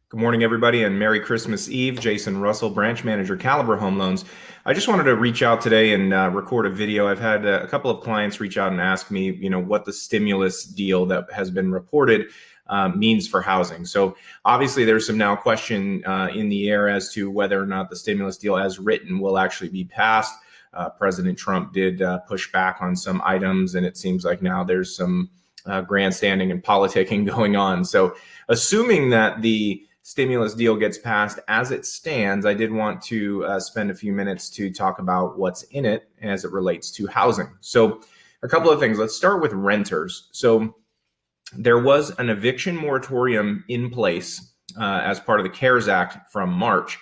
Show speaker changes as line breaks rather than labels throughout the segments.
Good morning, everybody, and Merry Christmas Eve. Jason Russell, branch manager, Caliber Home Loans. I just wanted to reach out today and record a video. I've had a couple of clients reach out and ask me, what the stimulus deal that has been reported means for housing. So obviously there's some now question in the air as to whether or not the stimulus deal as written will actually be passed. President Trump did push back on some items, and it seems like now there's some grandstanding and politicking going on. So assuming that the stimulus deal gets passed as it stands, I did want to spend a few minutes to talk about what's in it as it relates to housing. So a couple of things. Let's start with renters. So there was an eviction moratorium in place as part of the CARES Act from March,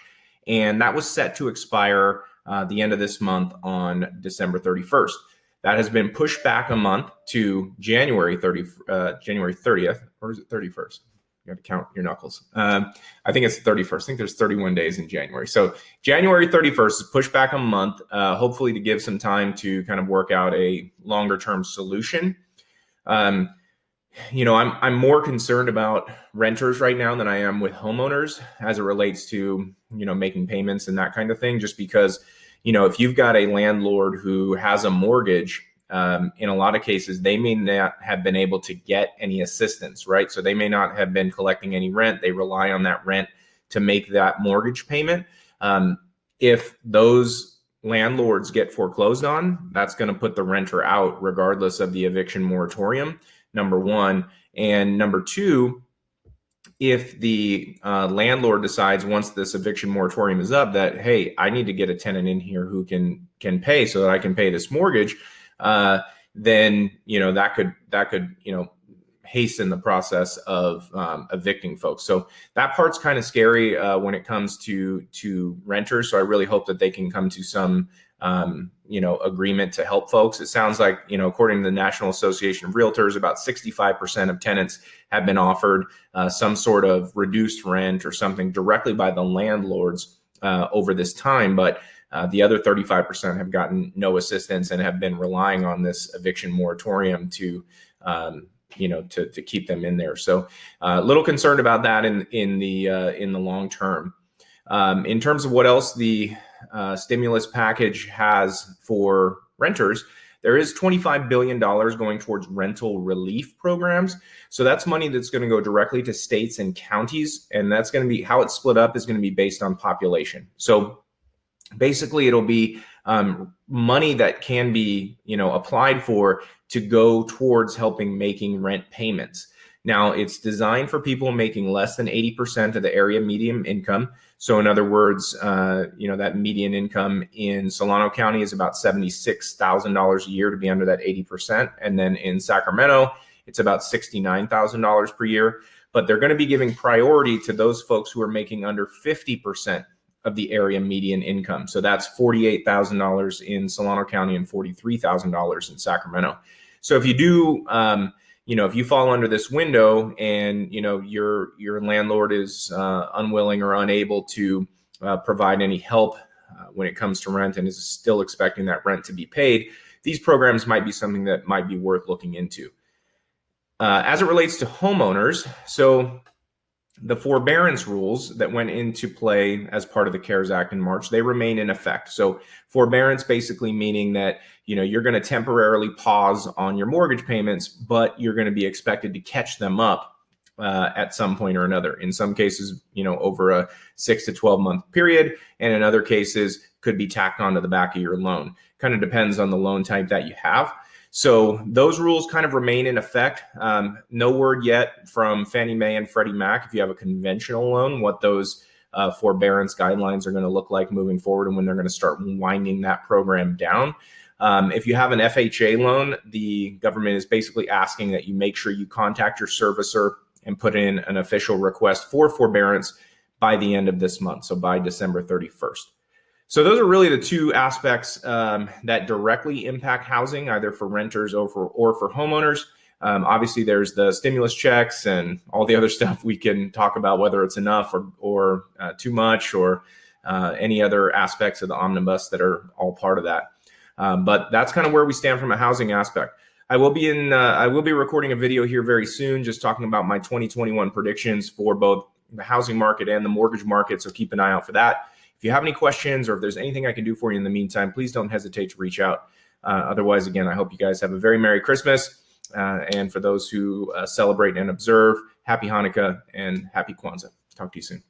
and that was set to expire the end of this month on December 31st. That has been pushed back a month to January 30th, or is it 31st? You have to count your knuckles. I think it's 31st. I think there's 31 days in January. So January 31st is pushed back a month, hopefully to give some time to kind of work out a longer term solution. I'm more concerned about renters right now than I am with homeowners as it relates to, making payments and that kind of thing, just because, if you've got a landlord who has a mortgage, in a lot of cases, they may not have been able to get any assistance, right? So they may not have been collecting any rent. They rely on that rent to make that mortgage payment. If those landlords get foreclosed on, that's going to put the renter out regardless of the eviction moratorium, number one. And number two, if the landlord decides once this eviction moratorium is up that, hey, I need to get a tenant in here who can pay so that I can pay this mortgage, then that could hasten the process of evicting folks. So that part's kind of scary when it comes to renters. So I really hope that they can come to some agreement to help folks. It sounds like, according to the National Association of Realtors, about 65% of tenants have been offered some sort of reduced rent or something directly by the landlords over this time, but the other 35% have gotten no assistance and have been relying on this eviction moratorium to keep them in there. So a little concerned about that in the long term. In terms of what else the stimulus package has for renters, there is $25 billion going towards rental relief programs. So that's money that's going to go directly to states and counties, and that's going to be how it's split up is going to be based on population. So basically, it'll be money that can be, applied for to go towards helping making rent payments. Now, it's designed for people making less than 80% of the area median income. So in other words, that median income in Solano County is about $76,000 a year to be under that 80%. And then in Sacramento, it's about $69,000 per year. But they're going to be giving priority to those folks who are making under 50% of the area median income. So that's $48,000 in Solano County and $43,000 in Sacramento. So if you do, if you fall under this window and, your landlord is unwilling or unable to provide any help when it comes to rent and is still expecting that rent to be paid, these programs might be something that might be worth looking into. As it relates to homeowners, so the forbearance rules that went into play as part of the CARES Act in March, they remain in effect. So forbearance basically meaning that, you're going to temporarily pause on your mortgage payments, but you're going to be expected to catch them up at some point or another. In some cases, over a 6 to 12 month period, and in other cases could be tacked onto the back of your loan. Kind of depends on the loan type that you have. So those rules kind of remain in effect. No word yet from Fannie Mae and Freddie Mac, if you have a conventional loan, what those forbearance guidelines are going to look like moving forward and when they're going to start winding that program down. If you have an FHA loan, the government is basically asking that you make sure you contact your servicer and put in an official request for forbearance by the end of this month, so by December 31st. So those are really the two aspects that directly impact housing, either for renters or for homeowners. Obviously, there's the stimulus checks and all the other stuff we can talk about, whether it's enough or too much, or any other aspects of the omnibus that are all part of that. But that's kind of where we stand from a housing aspect. I will be recording a video here very soon, just talking about my 2021 predictions for both the housing market and the mortgage market. So keep an eye out for that. If you have any questions or if there's anything I can do for you in the meantime, please don't hesitate to reach out. Otherwise, again, I hope you guys have a very Merry Christmas. And for those who celebrate and observe, Happy Hanukkah and Happy Kwanzaa. Talk to you soon.